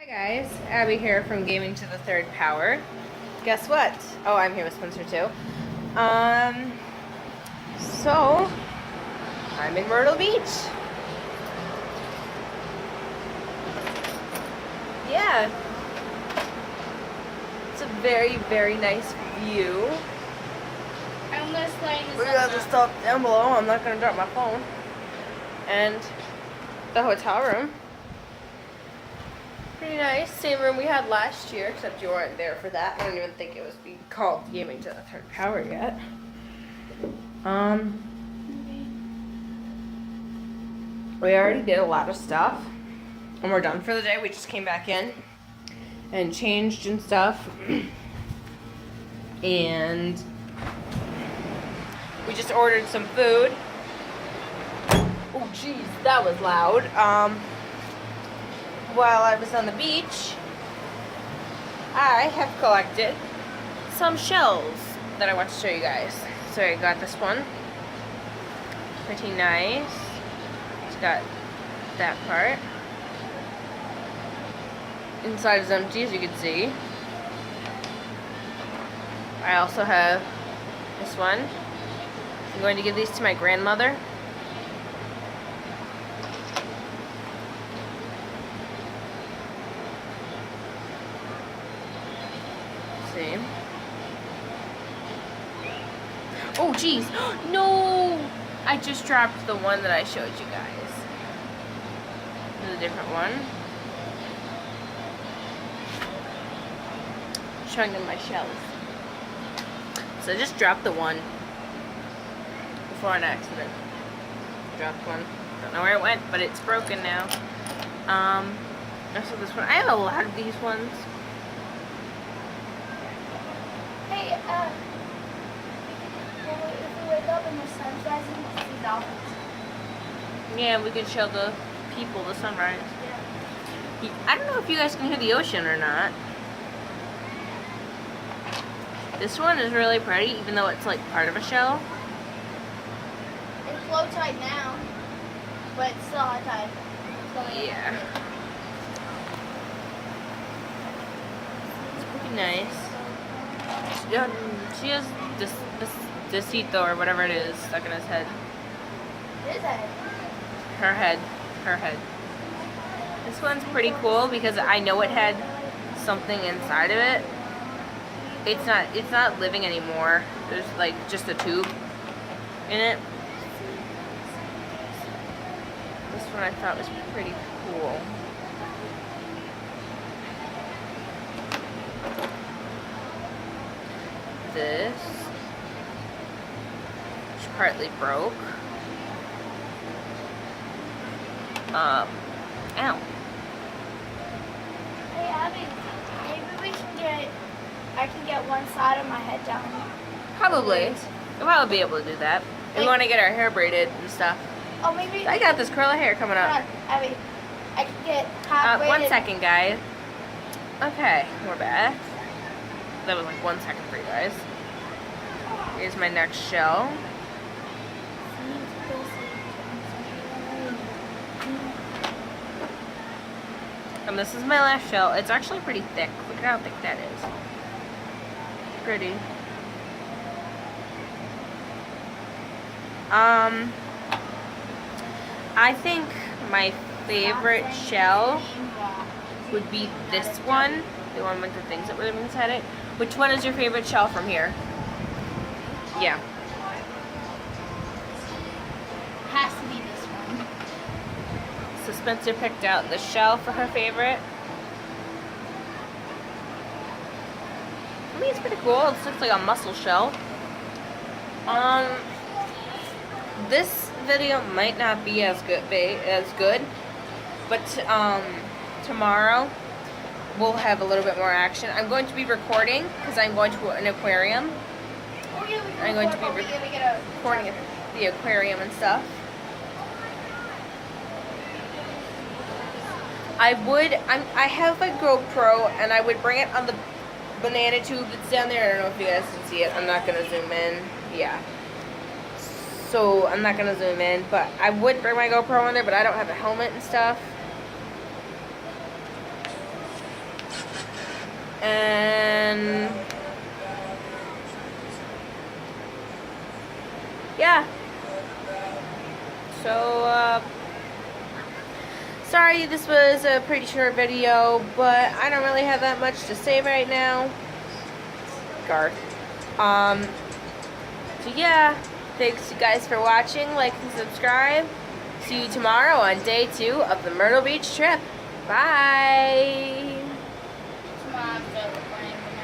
Hi guys, Abby here from Gaming to the Third Power. Guess what? Oh, I'm here with Spencer too. So I'm in Myrtle Beach. Yeah, it's a very, very nice view. I'm gonna slide this. We got the stuff down below. I'm not gonna drop my phone. And the hotel room. Pretty nice. Same room we had last year, except you weren't there for that. I don't even think it was being called Gaming to the Third Power yet. We already did a lot of stuff, and we're done for the day. We just came back in and changed and stuff, and we just ordered some food. Oh, jeez, that was loud. While I was on the beach, I have collected some shells that I want to show you guys. So I got this one. Pretty nice. It's got that part. Inside is empty, as you can see. I also have this one. I'm going to give these to my grandmother. See. Oh, geez. No! I just dropped the one that I showed you guys. This is a different one. Showing them my shells. So I just dropped the one before an accident. Dropped one. Don't know where it went, but it's broken now. So this one. I have a lot of these ones. Hey, if we wake up and the sun's rising, we can see dolphins. Yeah, we can show the people the sunrise. Yeah. I don't know if you guys can hear the ocean or not. This one is really pretty, even though it's like part of a shell. It's low tide now, but it's still high tide. Yeah. It's pretty nice. She has this Decito or whatever it is stuck in his head. His head. Her head. Her head. This one's pretty cool because I know it had something inside of it. It's not living anymore. There's like just a tube in it. This one I thought was pretty cool. This, which partly broke. Ow. Hey, Abby, maybe I can get one side of my head down. Probably. We'll probably be able to do that. We want to get our hair braided and stuff. Oh, maybe. I got this curl of hair coming Hold up. on, Abby, I can get half braided. 1 second, guys. Okay, we're back. That was like 1 second for you guys. Here's my next shell. And this is my last shell. It's actually pretty thick. Look at how thick that is. Pretty. I think my favorite shell would be this one. The one with the things that were inside it. Which one is your favorite shell from here? Yeah. Has to be this one. So Spencer picked out the shell for her favorite. I mean, it's pretty cool. It looks like a mussel shell. This video might not be as good, but tomorrow we'll have a little bit more action. I'm going to be recording because I'm going to an aquarium. Oh, yeah, I'm going to be recording at the aquarium and stuff. I have a GoPro and I would bring it on the banana tube that's down there. I don't know if you guys can see it. I'm not going to zoom in. Yeah. So I'm not going to zoom in, but I would bring my GoPro on there, but I don't have a helmet and stuff. And yeah. So, sorry this was a pretty short video, but I don't really have that much to say right now. Garth. So yeah, thanks you guys for watching, like and subscribe. See you tomorrow on day 2 of the Myrtle Beach trip. Bye! Mom,